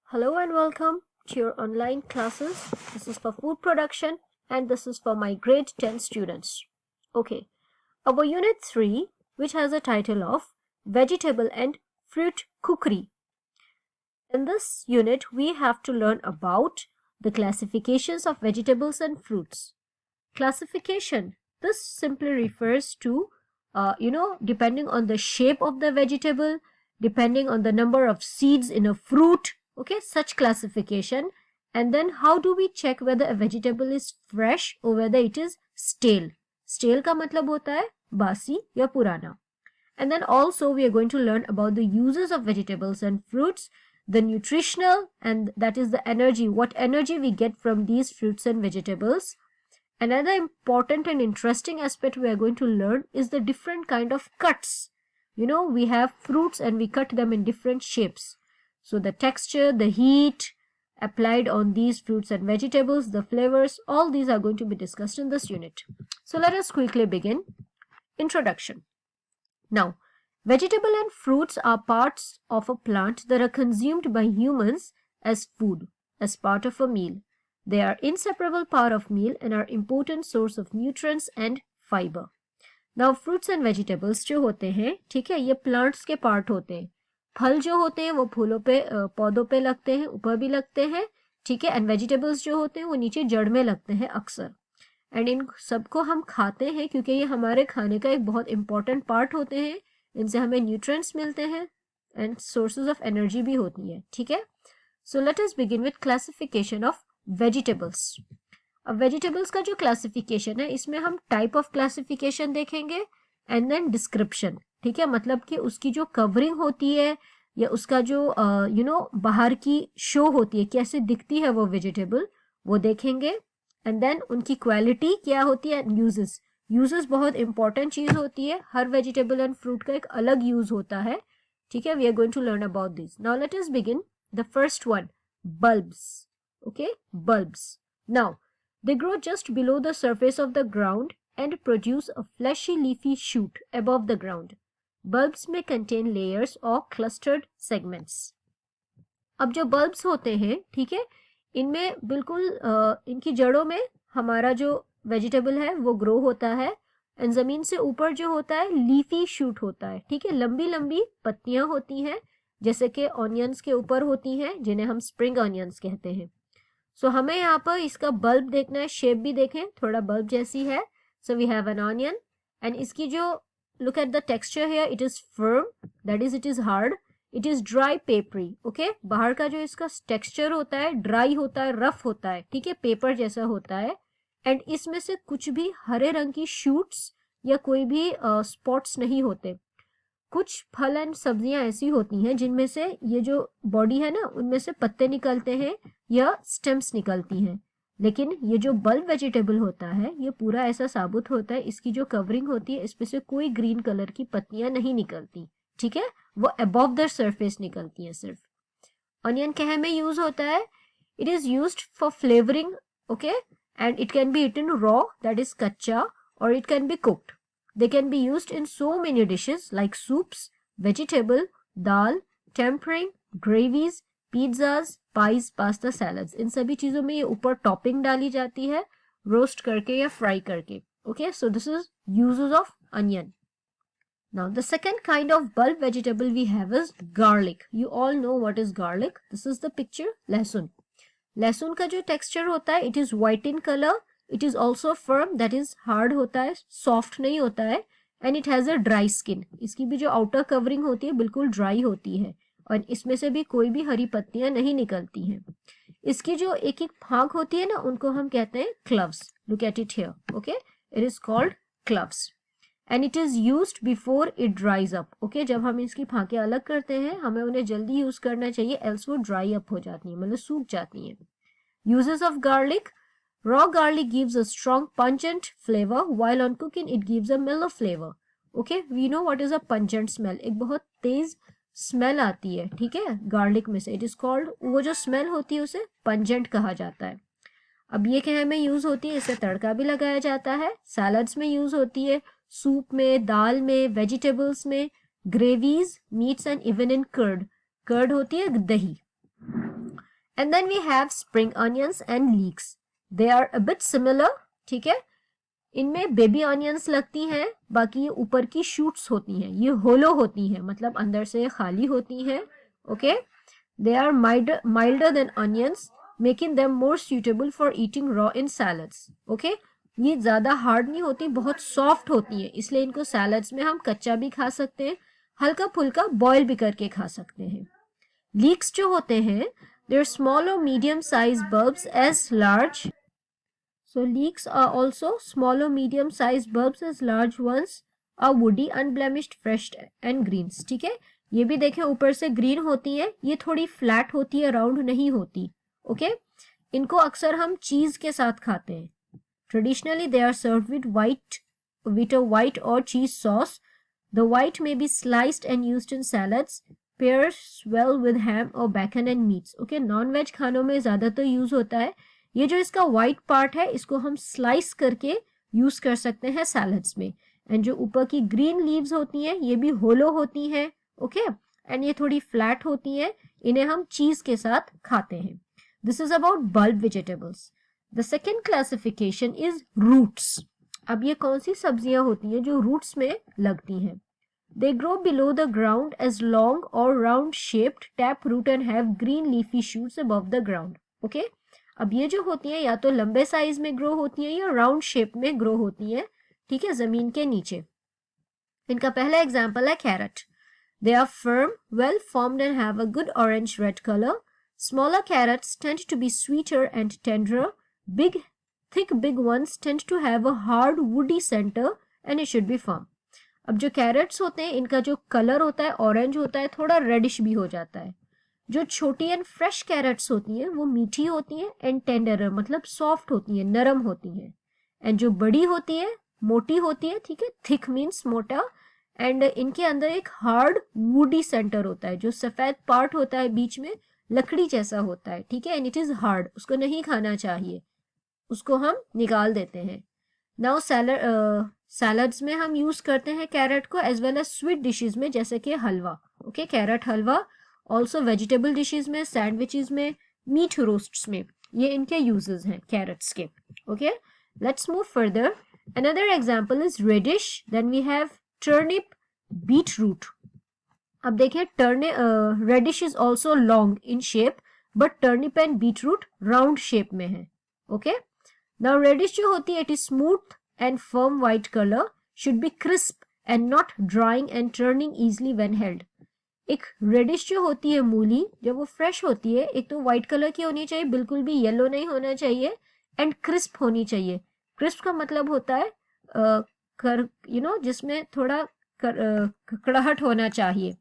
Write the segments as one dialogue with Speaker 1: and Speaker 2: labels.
Speaker 1: Hello and welcome to your online classes. This is for food production and this is for my grade 10 students. Okay, our unit 3, which has a title of Vegetable and Fruit Cookery. In this unit, we have to learn about the classifications of vegetables and fruits. Classification, this simply refers to, depending on the shape of the vegetable, depending on the number of seeds in a fruit, okay, such classification. And then how do we check whether a vegetable is fresh or whether it is stale? Stale का मतलब होता है बासी या पुराना. And then also we are going to learn about the uses of vegetables and fruits, the nutritional, and that is the energy, what energy we get from these fruits and vegetables. Another important and interesting aspect we are going to learn is the different kind of cuts. You know, we have fruits and we cut them in different shapes. So the texture, the heat applied on these fruits and vegetables, the flavors, all these are going to be discussed in this unit. So let us quickly begin. Introduction. Now, vegetable and fruits are parts of a plant that are consumed by humans as food, as part of a meal. They are inseparable part of meal and are important source of nutrients and fiber. Now, fruits and vegetables जो होते हैं, ठीक है, ये plants के part होते हैं. फल जो होते हैं वो फूलों पे पौधों पे लगते हैं, ऊपर भी लगते हैं, ठीक है, एंड वेजिटेबल्स जो होते हैं वो नीचे जड़ में लगते हैं अक्सर. एंड इन सबको हम खाते हैं क्योंकि ये हमारे खाने का एक बहुत इंपॉर्टेंट पार्ट होते हैं. इनसे हमें न्यूट्रिएंट्स मिलते हैं एंड सोर्सेज ऑफ एनर्जी भी होती है. ठीक है, so let us begin with classification of vegetables. अब वेजिटेबल्स का जो क्लासिफिकेशन है इसमें हम टाइप ऑफ क्लासिफिकेशन देखेंगे एंड देन डिस्क्रिप्शन. ठीक है, मतलब कि उसकी जो कवरिंग होती है या उसका जो बाहर की शो होती है, कैसे दिखती है वो वेजिटेबल, वो देखेंगे. एंड देन उनकी क्वालिटी क्या होती है. यूजेस बहुत इंपॉर्टेंट चीज होती है. हर वेजिटेबल एंड फ्रूट का एक अलग यूज होता है. ठीक है, we are going to learn about this. Now let us begin. The first one, bulbs. Okay, bulbs. Now, they grow just below the surface of the ground and produce a fleshy leafy shoot above the ground. Bulbs may contain layers or clustered segments. अब जो bulbs होते हैं, ठीक है, इनमें बिल्कुल इनकी जड़ों में हमारा जो वेजिटेबल है वो ग्रो होता है एंड जमीन से ऊपर जो होता है लीफी शूट होता है. ठीक है, लंबी लंबी पत्तियां होती हैं जैसे कि ऑनियंस के ऊपर होती हैं जिन्हें हम स्प्रिंग ऑनियंस कहते हैं. सो हमें यहाँ पर इसका बल्ब देखना है, शेप भी देखें, थोड़ा बल्ब जैसी है. So we have an onion and इसकी जो look at the texture here, it is firm, that is it is hard, it is dry papery. okay, बाहर का जो इसका texture होता है ड्राई होता है, रफ होता है, ठीक है, पेपर जैसा होता है. एंड इसमें से कुछ भी हरे रंग की शूट्स या कोई भी स्पॉट्स नहीं होते. कुछ फल एंड सब्जियां ऐसी होती हैं जिनमें से ये जो बॉडी है ना उनमें से पत्ते निकलते हैं या स्टेम्स निकलती हैं. लेकिन ये जो बल्ब वेजिटेबल होता है ये पूरा ऐसा साबुत होता है. इसकी जो कवरिंग होती है इसमें से कोई ग्रीन कलर की पत्तियां नहीं निकलती. ठीक है, वो अबव द सरफेस निकलती हैं सिर्फ. ऑनियन क्या में यूज होता है. It is used for flavouring. Okay, and it can be eaten raw, that is कच्चा, और it can be cooked. They can be used in so many dishes like soups, vegetable, dal, tempering, gravies, pizzas, pies, pasta, salads. इन सभी चीजों में ये ऊपर topping डाली जाती है रोस्ट करके या फ्राई करके. Okay, so this is uses of onion. Now the second kind of bulb vegetable we have is garlic. You all know what is garlic. This is the picture. लहसुन. लहसुन का जो texture होता है it is white in color. It is also firm, that is hard होता है, soft नहीं होता है, and it has a dry skin. इसकी भी जो outer covering होती है बिल्कुल dry होती है और इसमें से भी कोई भी हरी पत्तियां नहीं निकलती हैं. इसकी जो एक एक भाग होती है ना उनको हम कहते हैं cloves. Look at it here. Okay, it is called cloves and it is used before it dries up. Okay, जब हम इसकी भागें अलग करते हैं हमें उन्हें जल्दी यूज करना चाहिए, else वो dry up हो जाती है, मतलब सूख जाती हैं. Uses of garlic. Raw garlic gives a strong pungent flavor while on cooking it gives a mellow flavor. Okay, we know what is a pungent smell. एक बहुत तेज स्मेल आती है, ठीक है, गार्लिक में से. इट इज कॉल्ड, वो जो स्मेल होती है उसे पंजेंट कहा जाता है. अब ये क्या में यूज होती है, इससे तड़का भी लगाया जाता है, सैलड्स में यूज होती है, सूप में, दाल में, वेजिटेबल्स में, gravies, meats and even in curd. Curd होती है दही. And then we have spring onions and leeks, they are a bit similar, ठीक है। इनमें बेबी ऑनियंस लगती हैं, बाकी ये ऊपर की शूट्स होती हैं, ये होलो होती हैं, मतलब अंदर से खाली होती हैं, okay. They are milder than onions, making them more suitable for eating raw in salads, okay. ये ज्यादा हार्ड नहीं होती, बहुत सॉफ्ट होती है, इसलिए इनको सैलड्स में हम कच्चा भी खा सकते हैं, हल्का फुल्का बॉयल भी करके खा सकते हैं। लीक्स जो होते हैं, दे आर स्मॉल और medium size bulbs as large, so leeks are also small or medium sized bulbs as large ones are woody, unblemished, fresh and greens, ठीक है। ये भी देखें ऊपर से ग्रीन होती है, ये थोड़ी फ्लैट होती है, राउंड नहीं होती, ओके। इनको अक्सर हम चीज के साथ खाते हैं। Traditionally they are served with a white or cheese sauce. The white may be sliced and used in salads, pairs well with ham or bacon and meats, okay। Non veg खानों में ज्यादातर यूज होता है। ये जो इसका white part है, इसको हम स्लाइस करके यूज कर सकते हैं सैलड्स में। एंड जो ऊपर की ग्रीन लीव्स होती हैं, ये भी होलो होती हैं, ओके। एंड ये थोड़ी फ्लैट होती हैं, इन्हें हम चीज के साथ खाते हैं। This is about bulb vegetables. The second classification is roots. अब ये कौन सी सब्जियां होती हैं जो रूट्स में लगती हैं? They grow below the ground as long or round shaped tap root and have green leafy shoots above the ground, okay। अब ये जो होती हैं या तो लंबे साइज में ग्रो होती हैं या राउंड शेप में ग्रो होती हैं, ठीक है, जमीन के नीचे। इनका पहला एग्जांपल है carrot. They are firm, well formed and have a good orange red colour. Smaller carrots tend to be sweeter and tenderer. Thick big ones tend to have a hard woody centre and it should be firm. अब जो crates होते हैं, इनका जो colour होता है orange होता है, थोड़ा रेडिश भी हो जाता है। जो छोटी एंड फ्रेश कैरेट्स होती हैं वो मीठी होती हैं एंड टेंडर, मतलब सॉफ्ट होती हैं, नरम होती हैं। एंड जो बड़ी होती है मोटी होती है, ठीक है, थिक मीन्स मोटा। एंड इनके अंदर एक हार्ड वुडी सेंटर होता है, जो सफेद पार्ट होता है बीच में, लकड़ी जैसा होता है, ठीक है। एंड इट इज हार्ड, उसको नहीं खाना चाहिए, उसको हम निकाल देते हैं। नाउ सैलड्स में हम यूज करते हैं कैरेट को, as well as sweet dishes में, जैसे कि halwa, okay, carrot halwa. Also vegetable dishes में, सैंडविचेस में, मीट रोस्ट्स में, ये इनके यूजेस हैं कैरेट्स के, okay. Let's move further. Another example is radish, then we have turnip, beet root. अब देखिए, radish is also long in shape, but turnip and beet root round shape में है, okay. Now radish जो होती है, it is smooth and firm white color, should be crisp and not drying and turning easily when held. एक reddish जो होती है मूली, जब वो फ्रेश होती है, एक तो व्हाइट कलर की होनी चाहिए, बिल्कुल भी येलो नहीं होना चाहिए, एंड क्रिस्प होनी चाहिए। क्रिस्प का मतलब होता है जिसमें थोड़ा कड़ाहट होना चाहिए,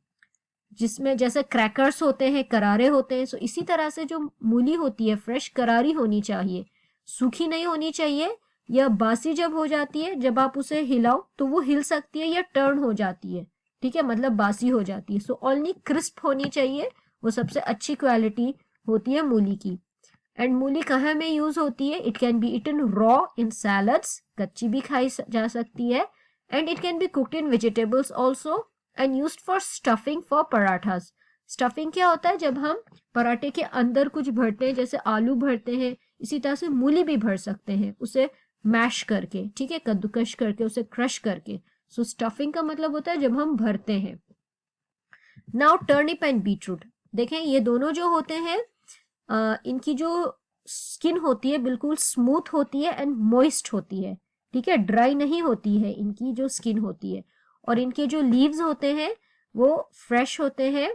Speaker 1: जिसमें जैसे क्रैकर्स होते हैं करारे होते हैं, सो इसी तरह से जो मूली होती है फ्रेश करारी होनी चाहिए, सूखी नहीं होनी चाहिए। या बासी जब हो जाती है, जब आप उसे हिलाओ तो वो हिल सकती है या टर्न हो जाती है, ठीक है, मतलब बासी हो जाती है। सो ओनली क्रिस्प होनी चाहिए, वो सबसे अच्छी क्वालिटी होती है मूली की। एंड मूली कहाँ में यूज होती है? It can be eaten raw in salads, कच्ची भी खाई जा सकती है। And it can be cooked in vegetables also and used for stuffing for parathas. Stuffing क्या होता है? जब हम पराठे के अंदर कुछ भरते हैं, जैसे आलू भरते हैं, इसी तरह से मूली भी भर सकते हैं, उसे मैश करके, ठीक है, कद्दूकश करके, उसे क्रश करके। सो स्टफिंग का मतलब होता है जब हम भरते हैं। नाउ टर्निप एंड बीटरूट, देखें ये दोनों जो होते हैं, इनकी जो स्किन होती है बिल्कुल स्मूथ होती है एंड मॉइस्ट होती है, ठीक है, ड्राई नहीं होती है इनकी जो स्किन होती है। और इनके जो लीव्स होते हैं वो फ्रेश होते हैं।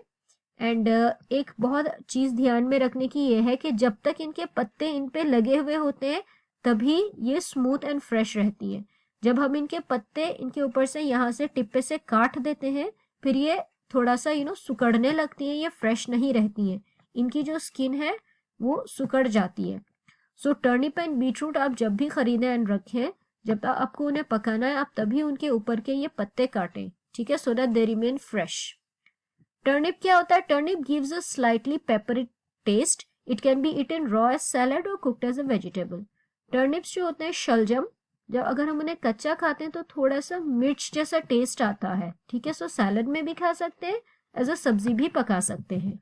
Speaker 1: एंड एक बहुत चीज ध्यान में रखने की ये है कि जब तक इनके पत्ते इन पे लगे हुए होते हैं तभी ये स्मूथ एंड फ्रेश रहती है। जब हम इनके पत्ते इनके ऊपर से यहाँ से टिप्पे से काट देते हैं, फिर ये थोड़ा सा सुकड़ने लगती है, ये फ्रेश नहीं रहती है, इनकी जो स्किन है वो सुकड़ जाती है। सो टर्निप एंड बीटरूट आप जब भी खरीदें एंड रखें, जब आपको उन्हें पकाना है, आप तभी उनके ऊपर के ये पत्ते काटें, ठीक है, so that they remain fresh. Turnip क्या होता है? Turnip gives a slightly peppery taste. It can be eaten raw as salad और cooked as a vegetable. Turnips जो होते हैं शलजम, जब अगर हम उन्हें कच्चा खाते हैं तो थोड़ा सा मिर्च जैसा टेस्ट आता है, ठीक है, सो सैलड में भी खा सकते हैं, एज अ सब्जी भी पका सकते हैं।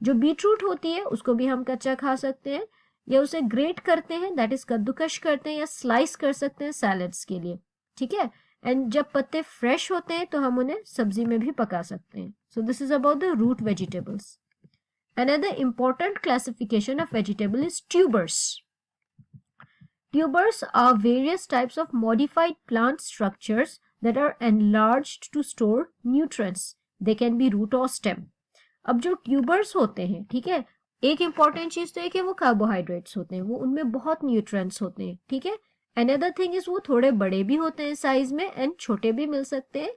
Speaker 1: जो बीटरूट होती है उसको भी हम कच्चा खा सकते हैं, या उसे ग्रेट करते हैं, दैट इज कद्दूकश करते हैं, या स्लाइस कर सकते हैं सैलड्स के लिए, ठीक है। एंड जब पत्ते फ्रेश होते हैं तो हम उन्हें सब्जी में भी पका सकते हैं. So this is about the root vegetables. Another important classification of vegetable is tubers. Tubers are various types of modified plant structures that are enlarged to store nutrients. They can be root or stem. अब जो tubers होते हैं, ठीक है, एक important चीज तो है कि वो कार्बोहाइड्रेट्स होते हैं, वो उनमें बहुत न्यूट्रिएंट्स होते हैं, ठीक है. अनदर थिंग इज वो थोड़े बड़े भी होते हैं साइज में एंड छोटे भी मिल सकते हैं.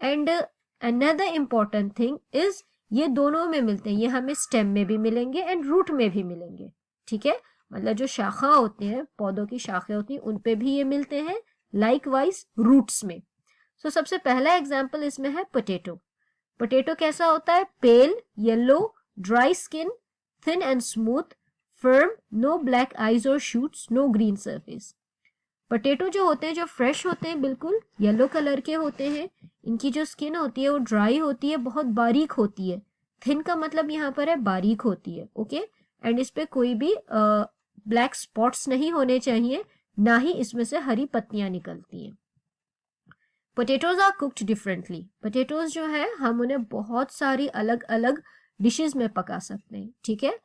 Speaker 1: And another important thing is ये दोनों में मिलते हैं, ये हमें स्टेम में भी मिलेंगे एंड रूट में भी मिलेंगे, ठीक है. मतलब जो शाखा होती हैं, पौधों की शाखें होती हैं, उन पे भी ये मिलते हैं, लाइकवाइज रूट्स में. सो सबसे पहला एग्जांपल इसमें है पोटैटो. पोटैटो कैसा होता है? Pale yellow, dry skin, thin and smooth, firm, no black eyes और shoots, no green surface. Potato जो होते हैं, जो फ्रेश होते हैं, बिल्कुल येलो कलर के होते हैं. इनकी जो स्किन होती है वो ड्राई होती है, बहुत बारीक होती है. थिन का मतलब यहाँ पर है बारीक होती है, ओके. एंड इस पे कोई भी ब्लैक स्पॉट्स नहीं होने चाहिए, ना ही इसमें से हरी पत्तियां निकलती हैं. Potatoes are cooked differently. Potatoes जो है हम उन्हें बहुत सारी अलग अलग डिशेस में पका सकते हैं, ठीक है.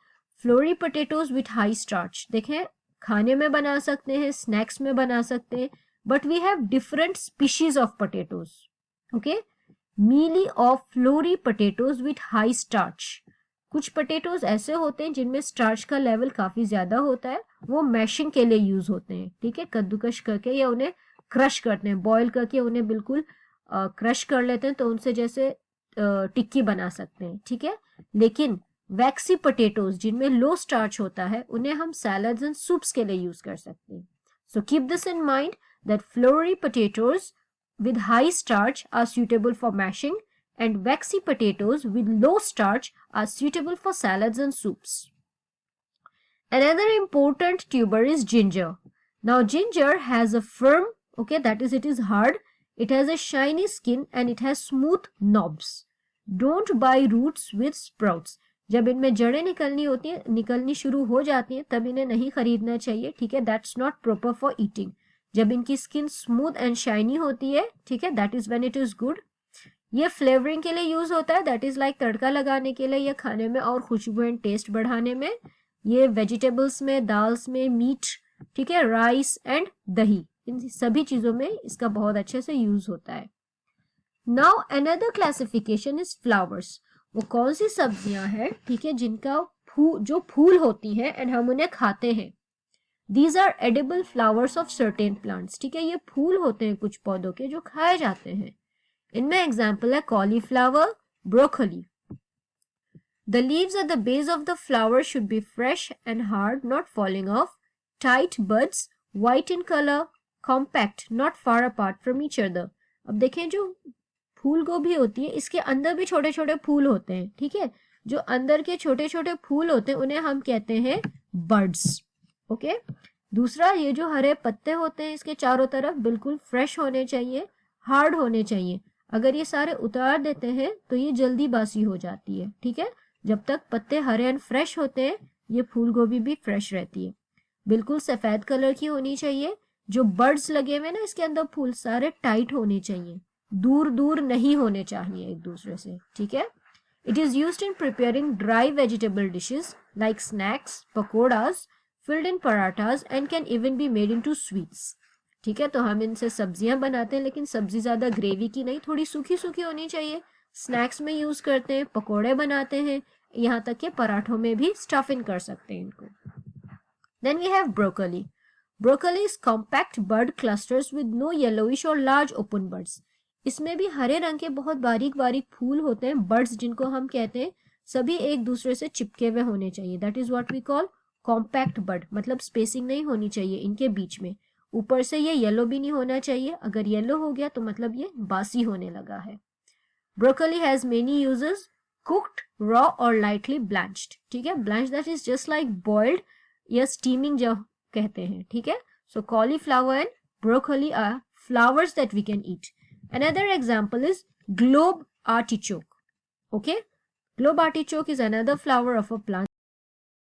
Speaker 1: Floury potatoes with high starch, देखें, खाने में बना सकते हैं, स्नैक्स में बना सकते हैं, but we have different species of potatoes, okay. Mealy of floury potatoes with high starch. कुछ पोटैटोज ऐसे होते हैं जिनमें स्टार्च का लेवल काफी ज्यादा होता है, वो मैशिंग के लिए यूज होते हैं, ठीक है, कद्दूकश करके या उन्हें क्रश करते हैं, बॉईल करके उन्हें बिल्कुल क्रश कर लेते हैं, तो उनसे जैसे टिक्की बना सकते हैं, ठीक है. लेकिन वैक्सी पोटैटोज जिनमें लो स्टार्च होता है, उन्हें हम सैलड्स एंड सूप्स के लिए यूज कर सकते हैं. So keep this in mind that floury potatoes with high starch are suitable for mashing and waxy potatoes with low starch are suitable for salads and soups. Another important tuber is ginger. Now ginger has a firm, okay, that is it is hard, it has a shiny skin and it has smooth knobs. Don't buy roots with sprouts. जब इनमें जड़ें निकलनी शुरू हो जाती हैं तब इन्हें नहीं खरीदना चाहिए, ठीक है. That's not proper for eating. जब इनकी स्किन स्मूथ एंड शाइनी होती है, ठीक है, that is when it is good. ये फ्लेवरिंग के लिए यूज होता है, दैट इज लाइक तड़का लगाने के लिए या खाने में और खुशबू एंड टेस्ट बढ़ाने में. ये वेजिटेबल्स में, दाल्स में, मीट, ठीक है, राइस एंड दही, इन सभी चीजों में इसका बहुत अच्छे से यूज होता है. Now another classification is flowers. वो कौन सी सब्जियां हैं, ठीक है, जिनका जो फूल होती है एंड हम उन्हें खाते हैं. These are edible flowers of certain plants. ठीक है, ये फूल होते हैं कुछ पौधों के जो खाए जाते हैं. इनमें एग्जाम्पल है cauliflower, broccoli. The leaves at the base of the flower should be fresh and hard, not falling off. Tight buds, white in color, compact, not far apart from each other. अब देखें, जो फूल गोभी होती है इसके अंदर भी छोटे छोटे फूल होते हैं, ठीक है. जो अंदर के छोटे छोटे फूल होते हैं उन्हें हम कहते हैं बर्ड्स, ओके. दूसरा, ये जो हरे पत्ते होते हैं इसके चारों तरफ बिल्कुल फ्रेश होने चाहिए, हार्ड होने चाहिए. अगर ये सारे उतार देते हैं तो ये जल्दी बासी हो जाती है, ठीक है. जब तक पत्ते हरे एंड फ्रेश होते हैं ये फूल गोभी भी फ्रेश रहती है. बिल्कुल सफेद कलर की होनी चाहिए. जो बर्ड्स लगे हुए ना इसके अंदर फूल, सारे टाइट होने चाहिए, दूर दूर नहीं होने चाहिए एक दूसरे से, ठीक है. It is used in preparing dry vegetable dishes like snacks, pakoras, filled in parathas and can even be made into sweets. ठीक है, तो हम इनसे सब्जियां बनाते हैं, लेकिन सब्जी ज्यादा ग्रेवी की नहीं, थोड़ी सूखी सूखी होनी चाहिए. स्नैक्स में यूज करते हैं, पकोड़े बनाते हैं, यहाँ तक के पराठों में भी स्टफ इन कर सकते हैं इनको. Then we have broccoli. Broccoli is compact bud clusters with no yellowish or large open buds. इसमें भी हरे रंग के बहुत बारीक बारीक फूल होते हैं, बर्ड्स जिनको हम कहते हैं, सभी एक दूसरे से चिपके हुए होने चाहिए. That is what we call compact bud. मतलब स्पेसिंग नहीं होनी चाहिए इनके बीच में. ऊपर से ये येलो भी नहीं होना चाहिए, अगर येलो हो गया तो मतलब ये बासी होने लगा है. Broccoli has many uses, cooked, raw और लाइटली ब्लैंच्ड. ठीक है, blanch that is just like boiled या स्टीमिंग जो कहते हैं, ठीक है. So cauliflower and broccoli are flowers that we can eat. Another example is globe artichoke, okay. Globe artichoke is another flower of a plant